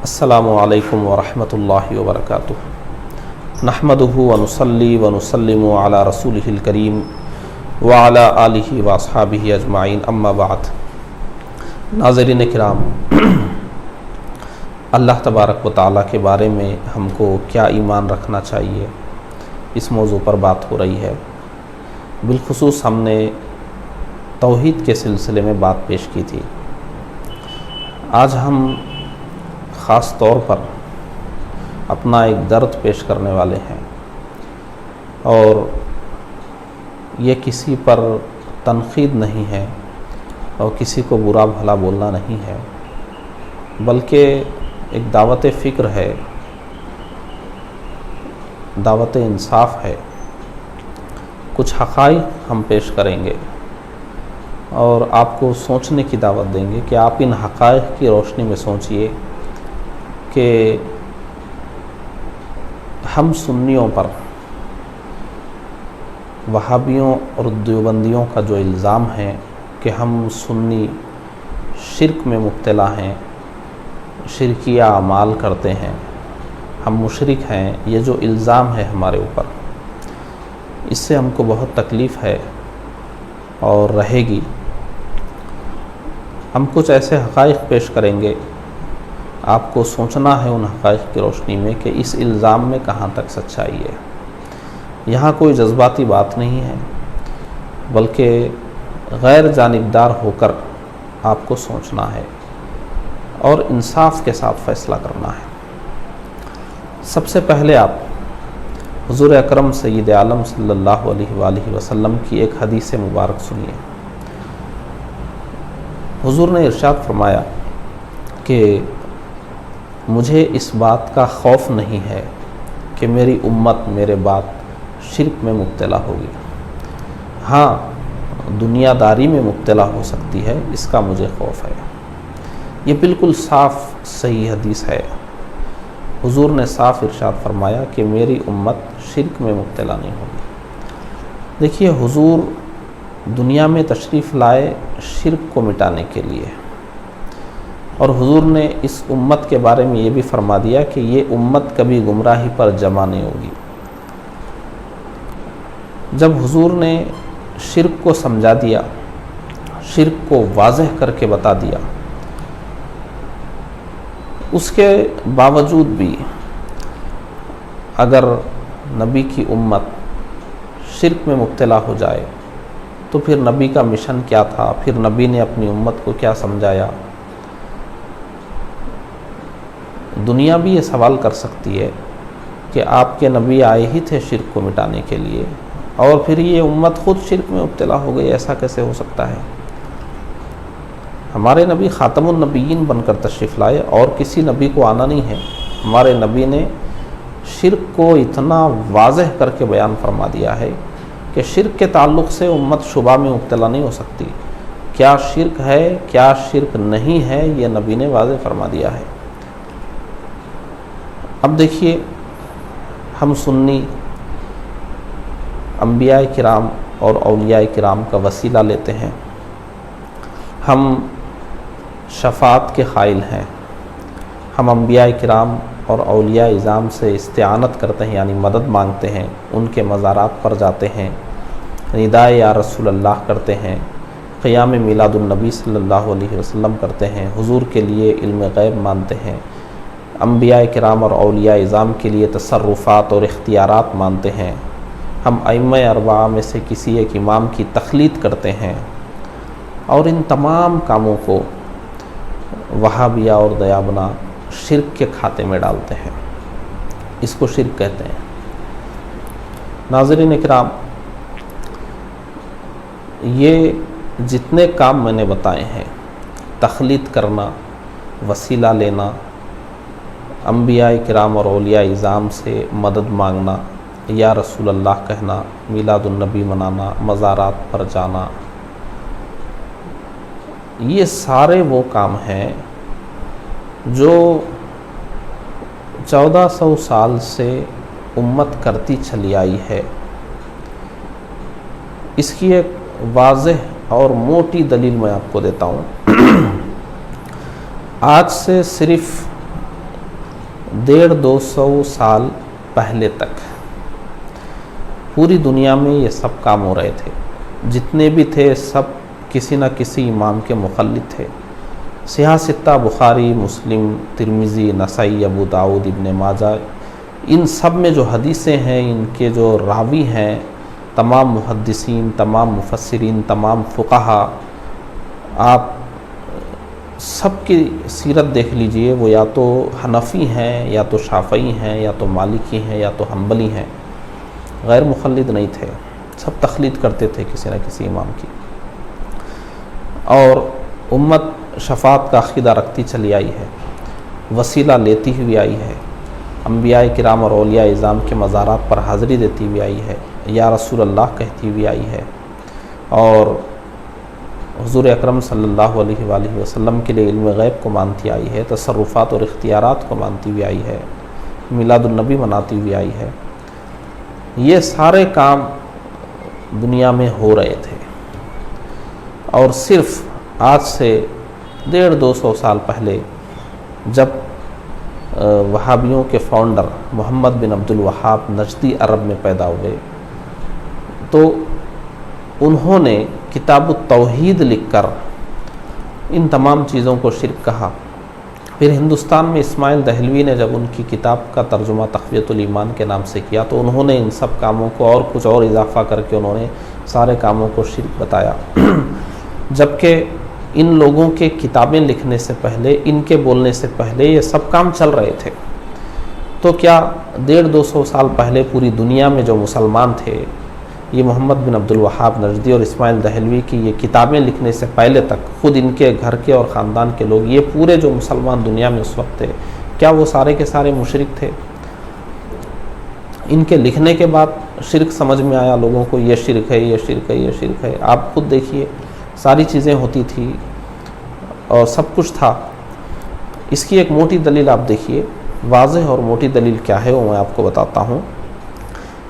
السلام علیکم ورحمۃ اللہ وبرکاتہ۔ نحمدہ ونصلی ونسلم علی رسولہ الکریم وعلی آلہ واصحابہ اجمعین، اما بعد۔ ناظرین کرام، اللہ تبارک و تعالیٰ کے بارے میں ہم کو کیا ایمان رکھنا چاہیے، اس موضوع پر بات ہو رہی ہے۔ بالخصوص ہم نے توحید کے سلسلے میں بات پیش کی تھی۔ آج ہم خاص طور پر اپنا ایک درد پیش کرنے والے ہیں، اور یہ کسی پر تنقید نہیں ہے اور کسی کو برا بھلا بولنا نہیں ہے، بلکہ ایک دعوت فکر ہے، دعوت انصاف ہے۔ کچھ حقائق ہم پیش کریں گے اور آپ کو سوچنے کی دعوت دیں گے کہ آپ ان حقائق کی روشنی میں سوچئے کہ ہم سنیوں پر وہابیوں اور دیوبندیوں کا جو الزام ہے کہ ہم سنی شرک میں مبتلا ہیں، شرکیہ اعمال کرتے ہیں، ہم مشرک ہیں، یہ جو الزام ہے ہمارے اوپر، اس سے ہم کو بہت تکلیف ہے اور رہے گی۔ ہم کچھ ایسے حقائق پیش کریں گے، آپ کو سوچنا ہے ان حقائق کی روشنی میں کہ اس الزام میں کہاں تک سچائی ہے۔ یہاں کوئی جذباتی بات نہیں ہے، بلکہ غیر جانبدار ہو کر آپ کو سوچنا ہے اور انصاف کے ساتھ فیصلہ کرنا ہے۔ سب سے پہلے آپ حضور اکرم سید عالم صلی اللہ علیہ وآلہ وسلم کی ایک حدیث مبارک سنیے۔ حضور نے ارشاد فرمایا کہ مجھے اس بات کا خوف نہیں ہے کہ میری امت میرے بعد شرک میں مبتلا ہوگی۔ ہاں، دنیا داری میں مبتلا ہو سکتی ہے، اس کا مجھے خوف ہے۔ یہ بالکل صاف صحیح حدیث ہے۔ حضور نے صاف ارشاد فرمایا کہ میری امت شرک میں مبتلا نہیں ہوگی۔ دیکھیے، حضور دنیا میں تشریف لائے شرک کو مٹانے کے لیے، اور حضور نے اس امت کے بارے میں یہ بھی فرما دیا کہ یہ امت کبھی گمراہی پر جمع نہیں ہوگی۔ جب حضور نے شرک کو سمجھا دیا، شرک کو واضح کر کے بتا دیا، اس کے باوجود بھی اگر نبی کی امت شرک میں مبتلا ہو جائے تو پھر نبی کا مشن کیا تھا، پھر نبی نے اپنی امت کو کیا سمجھایا؟ دنیا بھی یہ سوال کر سکتی ہے کہ آپ کے نبی آئے ہی تھے شرک کو مٹانے کے لیے، اور پھر یہ امت خود شرک میں مبتلا ہو گئی، ایسا کیسے ہو سکتا ہے؟ ہمارے نبی خاتم النبیین بن کر تشریف لائے، اور کسی نبی کو آنا نہیں ہے۔ ہمارے نبی نے شرک کو اتنا واضح کر کے بیان فرما دیا ہے کہ شرک کے تعلق سے امت شبہ میں مبتلا نہیں ہو سکتی۔ کیا شرک ہے، کیا شرک نہیں ہے، یہ نبی نے واضح فرما دیا ہے۔ اب دیکھیے، ہم سنی انبیاء کرام اور اولیاء کرام کا وسیلہ لیتے ہیں، ہم شفاعت کے قائل ہیں، ہم انبیاء کرام اور اولیاء اعظام سے استعانت کرتے ہیں، یعنی مدد مانگتے ہیں، ان کے مزارات پر جاتے ہیں، ندائے یا رسول اللہ کرتے ہیں، قیام میلاد النبی صلی اللہ علیہ وسلم کرتے ہیں، حضور کے لیے علم غیب مانتے ہیں، انبیاء کرام اور اولیاء اعظام کے لیے تصرفات اور اختیارات مانتے ہیں، ہم ائمہ اربعہ میں سے کسی ایک امام کی تقلید کرتے ہیں، اور ان تمام کاموں کو وہابیہ اور دیابنا شرک کے کھاتے میں ڈالتے ہیں۔ اس کو شرک کہتے ہیں۔ ناظرین کرام، یہ جتنے کام میں نے بتائے ہیں، تقلید کرنا، وسیلہ لینا، انبیاء کرام اور اولیاء اعظام سے مدد مانگنا، یا رسول اللہ کہنا، میلاد النبی منانا، مزارات پر جانا، یہ سارے وہ کام ہیں جو 1400 سال سے امت کرتی چلی آئی ہے۔ اس کی ایک واضح اور موٹی دلیل میں آپ کو دیتا ہوں۔ آج سے صرف 150-200 سال پہلے تک پوری دنیا میں یہ سب کام ہو رہے تھے. جتنے بھی تھے سب کسی نہ کسی امام کے مقلد تھے. سیاہ ستہ بخاری، مسلم، ترمذی، نسائی، ابو داؤد، ابن ماجہ، ان سب میں جو حدیثیں ہیں ان کے جو راوی ہیں تمام محدثین، تمام مفسرین، تمام فقہا، آپ سب کی سیرت دیکھ لیجئے، وہ یا تو حنفی ہیں یا تو شافعی ہیں یا تو مالکی ہیں یا تو حنبلی ہیں، غیر مقلد نہیں تھے. سب تقلید کرتے تھے کسی نہ کسی امام کی. اور امت شفاعت کا عقیدہ رکھتی چلی آئی ہے، وسیلہ لیتی ہوئی آئی ہے، انبیاء کرام اور اولیاء اعظام کے مزارات پر حاضری دیتی ہوئی آئی ہے، یا رسول اللہ کہتی ہوئی آئی ہے، اور حضور اکرم صلی اللہ علیہ وآلہ وسلم کے لیے علم غیب کو مانتی آئی ہے، تصرفات اور اختیارات کو مانتی ہوئی آئی ہے، میلاد النبی مناتی ہوئی آئی ہے. یہ سارے کام دنیا میں ہو رہے تھے، اور صرف آج سے 150-200 سال پہلے جب وہابیوں کے فاؤنڈر محمد بن عبد الوہاب نجدی عرب میں پیدا ہوئے تو انہوں نے کتاب التوحید لکھ کر ان تمام چیزوں کو شرک کہا. پھر ہندوستان میں اسماعیل دہلوی نے جب ان کی کتاب کا ترجمہ تقویۃ الایمان کے نام سے کیا تو انہوں نے ان سب کاموں کو اور کچھ اور اضافہ کر کے انہوں نے سارے کاموں کو شرک بتایا. جبکہ ان لوگوں کے کتابیں لکھنے سے پہلے، ان کے بولنے سے پہلے یہ سب کام چل رہے تھے. تو کیا 150-200 سال پہلے پوری دنیا میں جو مسلمان تھے، یہ محمد بن عبد الوہاب نجدی اور اسماعیل دہلوی کی یہ کتابیں لکھنے سے پہلے تک خود ان کے گھر کے اور خاندان کے لوگ، یہ پورے جو مسلمان دنیا میں اس وقت تھے، کیا وہ سارے کے سارے مشرک تھے؟ ان کے لکھنے کے بعد شرک سمجھ میں آیا لوگوں کو، یہ شرک ہے، یہ شرک ہے، یہ شرک ہے. آپ خود دیکھیے ساری چیزیں ہوتی تھی اور سب کچھ تھا. اس کی ایک موٹی دلیل آپ دیکھیے، واضح اور موٹی دلیل کیا ہے وہ میں آپ کو بتاتا ہوں.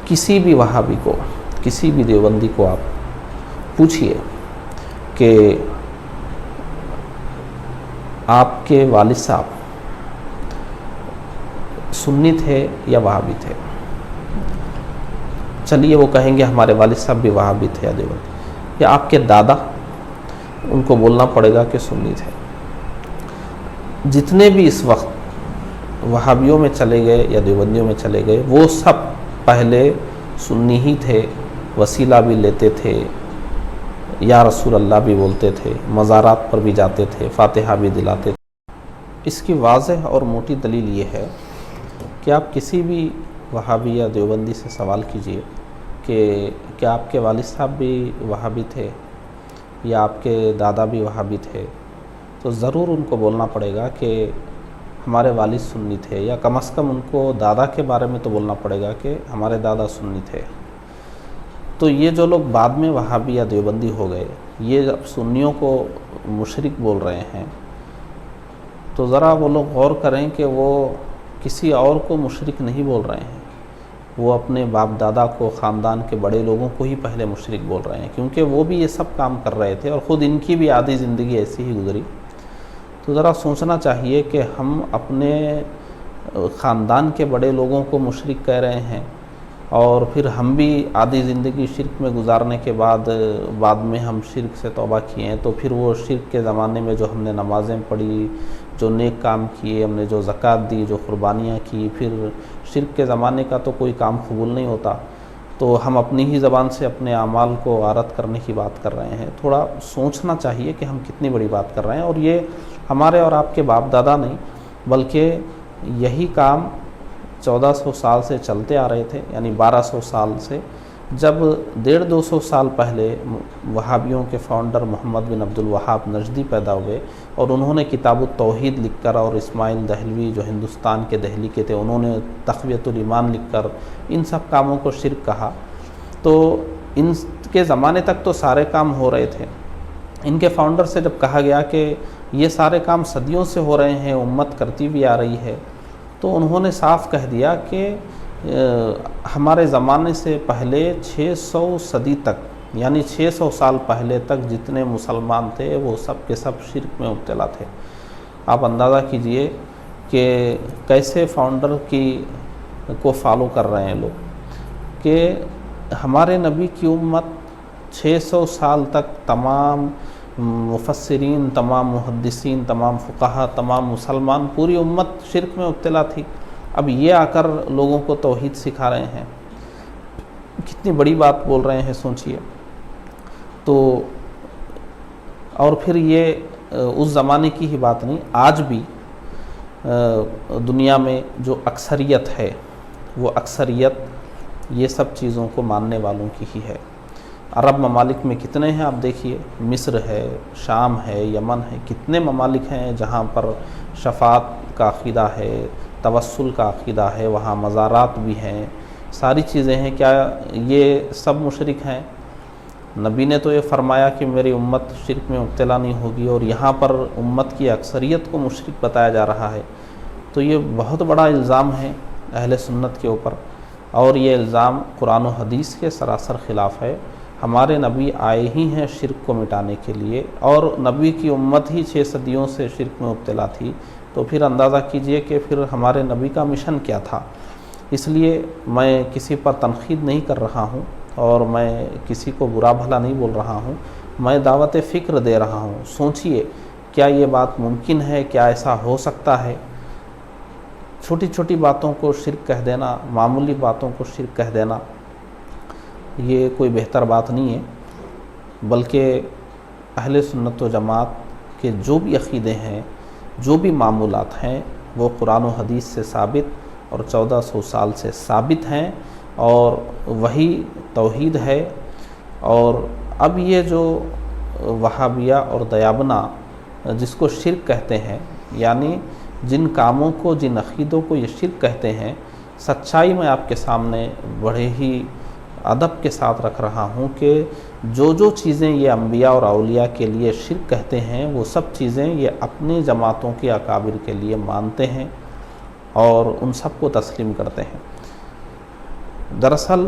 کسی بھی وہابی کو، کسی بھی دیوبندی کو آپ پوچھئے کہ آپ کے والد صاحب سنی تھے یا وہابی تھے؟ چلیے وہ کہیں گے ہمارے والد صاحب بھی وہابی تھے یا دیوبندی. یا آپ کے دادا، ان کو بولنا پڑے گا کہ سنی تھے. جتنے بھی اس وقت وہابیوں میں چلے گئے یا دیوبندیوں میں چلے گئے، وہ سب پہلے سنی ہی تھے، وسیلہ بھی لیتے تھے، یا رسول اللہ بھی بولتے تھے، مزارات پر بھی جاتے تھے، فاتحہ بھی دلاتے تھے. اس کی واضح اور موٹی دلیل یہ ہے کہ آپ کسی بھی وہابی یا دیوبندی سے سوال کیجئے کہ کیا آپ کے والد صاحب بھی وہابی تھے یا آپ کے دادا بھی وہابی تھے، تو ضرور ان کو بولنا پڑے گا کہ ہمارے والد سنی تھے، یا کم از کم ان کو دادا کے بارے میں تو بولنا پڑے گا کہ ہمارے دادا سنی تھے. تو یہ جو لوگ بعد میں وہابی یا دیوبندی ہو گئے، یہ جب سنیوں کو مشرک بول رہے ہیں تو ذرا وہ لوگ غور کریں کہ وہ کسی اور کو مشرک نہیں بول رہے ہیں، وہ اپنے باپ دادا کو، خاندان کے بڑے لوگوں کو ہی پہلے مشرک بول رہے ہیں، کیونکہ وہ بھی یہ سب کام کر رہے تھے اور خود ان کی بھی آدھی زندگی ایسی ہی گزری. تو ذرا سوچنا چاہیے کہ ہم اپنے خاندان کے بڑے لوگوں کو مشرک کہہ رہے ہیں، اور پھر ہم بھی آدھی زندگی شرک میں گزارنے کے بعد میں ہم شرک سے توبہ کیے ہیں، تو پھر وہ شرک کے زمانے میں جو ہم نے نمازیں پڑھی، جو نیک کام کیے، ہم نے جو زکوٰۃ دی، جو قربانیاں کی، پھر شرک کے زمانے کا تو کوئی کام قبول نہیں ہوتا، تو ہم اپنی ہی زبان سے اپنے اعمال کو غارت کرنے کی بات کر رہے ہیں. تھوڑا سوچنا چاہیے کہ ہم کتنی بڑی بات کر رہے ہیں. اور یہ ہمارے اور آپ کے باپ دادا نہیں، بلکہ یہی کام 1400 سال سے چلتے آ رہے تھے، یعنی 1200 سال سے، جب 150-200 سال پہلے وہابیوں کے فاؤنڈر محمد بن عبد الوہاب نجدی پیدا ہوئے اور انہوں نے کتاب التوحید لکھ کر، اور اسماعیل دہلوی جو ہندوستان کے دہلی کے تھے انہوں نے تقویۃ الایمان لکھ کر ان سب کاموں کو شرک کہا. تو ان کے زمانے تک تو سارے کام ہو رہے تھے. ان کے فاؤنڈر سے جب کہا گیا کہ یہ سارے کام صدیوں سے ہو رہے ہیں، امت کرتی بھی آ رہی ہے، تو انہوں نے صاف کہہ دیا کہ ہمارے زمانے سے پہلے 600 صدی تک، یعنی 600 سال پہلے تک جتنے مسلمان تھے وہ سب کے سب شرک میں مبتلا تھے. آپ اندازہ کیجئے کہ کیسے فاؤنڈر کو فالو کر رہے ہیں لوگ، کہ ہمارے نبی کی امت 600 سال تک تمام مفسرین، تمام محدثین، تمام فقہا، تمام مسلمان، پوری امت شرک میں مبتلا تھی۔ اب یہ آ کر لوگوں کو توحید سکھا رہے ہیں، کتنی بڑی بات بول رہے ہیں، سوچئے۔ تو اور پھر یہ اس زمانے کی ہی بات نہیں، آج بھی دنیا میں جو اکثریت ہے، وہ اکثریت یہ سب چیزوں کو ماننے والوں کی ہی ہے۔ عرب ممالک میں کتنے ہیں آپ دیکھیے، مصر ہے، شام ہے، یمن ہے، کتنے ممالک ہیں جہاں پر شفاعت کا عقیدہ ہے، توسل کا عقیدہ ہے، وہاں مزارات بھی ہیں، ساری چیزیں ہیں۔ کیا یہ سب مشرک ہیں؟ نبی نے تو یہ فرمایا کہ میری امت شرک میں مبتلا نہیں ہوگی، اور یہاں پر امت کی اکثریت کو مشرک بتایا جا رہا ہے۔ تو یہ بہت بڑا الزام ہے اہل سنت کے اوپر، اور یہ الزام قرآن و حدیث کے سراسر خلاف ہے۔ ہمارے نبی آئے ہی ہیں شرک کو مٹانے کے لیے، اور نبی کی امت ہی 6 صدیوں سے شرک میں مبتلا تھی، تو پھر اندازہ کیجئے کہ پھر ہمارے نبی کا مشن کیا تھا۔ اس لیے میں کسی پر تنقید نہیں کر رہا ہوں، اور میں کسی کو برا بھلا نہیں بول رہا ہوں، میں دعوت فکر دے رہا ہوں۔ سوچئے کیا یہ بات ممکن ہے؟ کیا ایسا ہو سکتا ہے؟ چھوٹی چھوٹی باتوں کو شرک کہہ دینا، معمولی باتوں کو شرک کہہ دینا، یہ کوئی بہتر بات نہیں ہے، بلکہ اہل سنت و جماعت کے جو بھی عقیدے ہیں، جو بھی معمولات ہیں، وہ قرآن و حدیث سے ثابت اور 1400 سال سے ثابت ہیں، اور وہی توحید ہے۔ اور اب یہ جو وہابیہ اور دیابنا جس کو شرک کہتے ہیں، یعنی جن کاموں کو، جن عقیدوں کو یہ شرک کہتے ہیں، سچائی میں آپ کے سامنے بڑے ہی ادب کے ساتھ رکھ رہا ہوں کہ جو چیزیں یہ انبیاء اور اولیاء کے لیے شرک کہتے ہیں، وہ سب چیزیں یہ اپنی جماعتوں کے اکابر کے لیے مانتے ہیں اور ان سب کو تسلیم کرتے ہیں۔ دراصل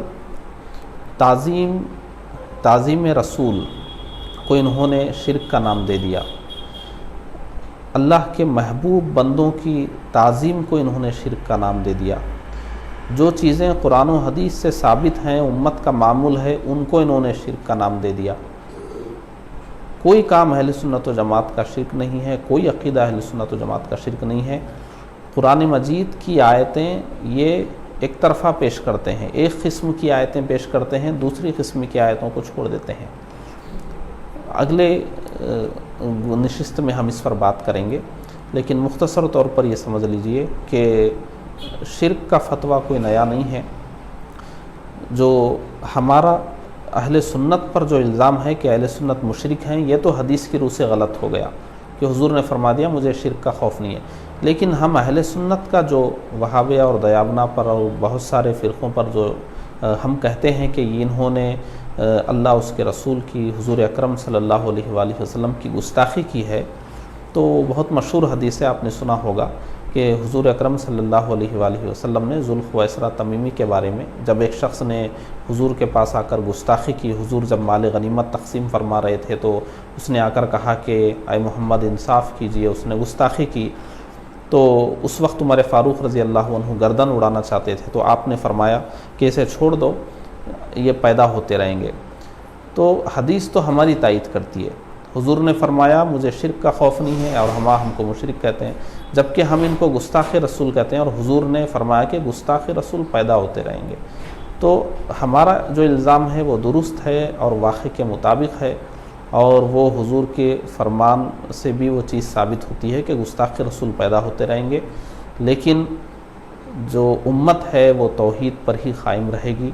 تعظیم رسول کو انہوں نے شرک کا نام دے دیا، اللہ کے محبوب بندوں کی تعظیم کو انہوں نے شرک کا نام دے دیا۔ جو چیزیں قرآن و حدیث سے ثابت ہیں، امت کا معمول ہے، ان کو انہوں نے شرک کا نام دے دیا۔ کوئی کام اہل سنت و جماعت کا شرک نہیں ہے، کوئی عقیدہ اہل سنت و جماعت کا شرک نہیں ہے۔ قرآن مجید کی آیتیں یہ ایک طرفہ پیش کرتے ہیں، ایک قسم کی آیتیں پیش کرتے ہیں، دوسری قسم کی آیتوں کو چھوڑ دیتے ہیں۔ اگلے نشست میں ہم اس پر بات کریں گے، لیکن مختصر طور پر یہ سمجھ لیجئے کہ شرک کا فتویٰ کوئی نیا نہیں ہے۔ جو ہمارا اہل سنت پر جو الزام ہے کہ اہل سنت مشرک ہیں، یہ تو حدیث کی روح سے غلط ہو گیا کہ حضور نے فرما دیا مجھے شرک کا خوف نہیں ہے۔ لیکن ہم اہل سنت کا جو وہابیہ اور دیابنا پر اور بہت سارے فرقوں پر جو ہم کہتے ہیں کہ انہوں نے اللہ، اس کے رسول کی، حضور اکرم صلی اللہ علیہ وآلہ وسلم کی گستاخی کی ہے، تو بہت مشہور حدیث ہے، آپ نے سنا ہوگا کہ حضور اکرم صلی اللہ علیہ وآلہ وسلم نے ذوالخویسرہ تمیمی کے بارے میں، جب ایک شخص نے حضور کے پاس آ کر گستاخی کی، حضور جب مال غنیمت تقسیم فرما رہے تھے تو اس نے آ کر کہا کہ اے محمد انصاف کیجئے، اس نے گستاخی کی، تو اس وقت عمر فاروق رضی اللہ عنہ گردن اڑانا چاہتے تھے، تو آپ نے فرمایا کہ اسے چھوڑ دو، یہ پیدا ہوتے رہیں گے۔ تو حدیث تو ہماری تائید کرتی ہے، حضور نے فرمایا مجھے شرک کا خوف نہیں ہے، اور ہم کو مشرک کہتے ہیں، جبکہ ہم ان کو گستاخ رسول کہتے ہیں، اور حضور نے فرمایا کہ گستاخ رسول پیدا ہوتے رہیں گے۔ تو ہمارا جو الزام ہے وہ درست ہے اور واقع کے مطابق ہے، اور وہ حضور کے فرمان سے بھی وہ چیز ثابت ہوتی ہے کہ گستاخ رسول پیدا ہوتے رہیں گے، لیکن جو امت ہے وہ توحید پر ہی قائم رہے گی،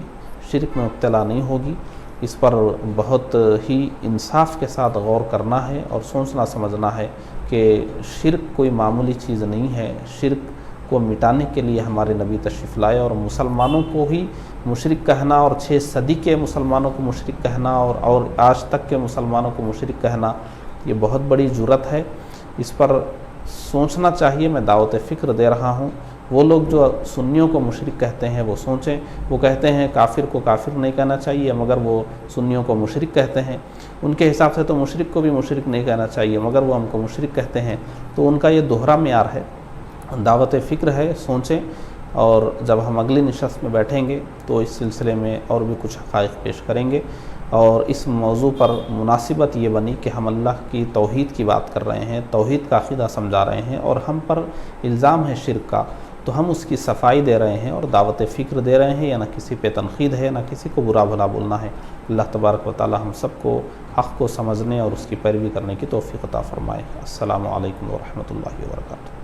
شرک میں مبتلا نہیں ہوگی۔ اس پر بہت ہی انصاف کے ساتھ غور کرنا ہے اور سوچنا سمجھنا ہے کہ شرک کوئی معمولی چیز نہیں ہے۔ شرک کو مٹانے کے لیے ہمارے نبی تشریف لائے، اور مسلمانوں کو ہی مشرک کہنا، اور 6 صدی کے مسلمانوں کو مشرک کہنا، اور آج تک کے مسلمانوں کو مشرک کہنا، یہ بہت بڑی جرأت ہے۔ اس پر سوچنا چاہیے، میں دعوت فکر دے رہا ہوں۔ وہ لوگ جو سنیوں کو مشرک کہتے ہیں وہ سوچیں، وہ کہتے ہیں کافر کو کافر نہیں کہنا چاہیے، مگر وہ سنیوں کو مشرک کہتے ہیں، ان کے حساب سے تو مشرک کو بھی مشرک نہیں کہنا چاہیے، مگر وہ ہم کو مشرک کہتے ہیں، تو ان کا یہ دوہرا معیار ہے۔ دعوت فکر ہے، سوچیں، اور جب ہم اگلی نشست میں بیٹھیں گے تو اس سلسلے میں اور بھی کچھ حقائق پیش کریں گے۔ اور اس موضوع پر مناسبت یہ بنی کہ ہم اللہ کی توحید کی بات کر رہے ہیں، توحید کا عقیدہ سمجھا رہے ہیں، اور ہم پر الزام ہے شرک کا، تو ہم اس کی صفائی دے رہے ہیں اور دعوت فکر دے رہے ہیں، یا نہ کسی پہ تنقید ہے، نہ کسی کو برا بھلا بولنا ہے۔ اللہ تبارک و تعالی ہم سب کو حق کو سمجھنے اور اس کی پیروی کرنے کی توفیق عطا فرمائے۔ السلام علیکم ورحمۃ اللہ وبرکاتہ۔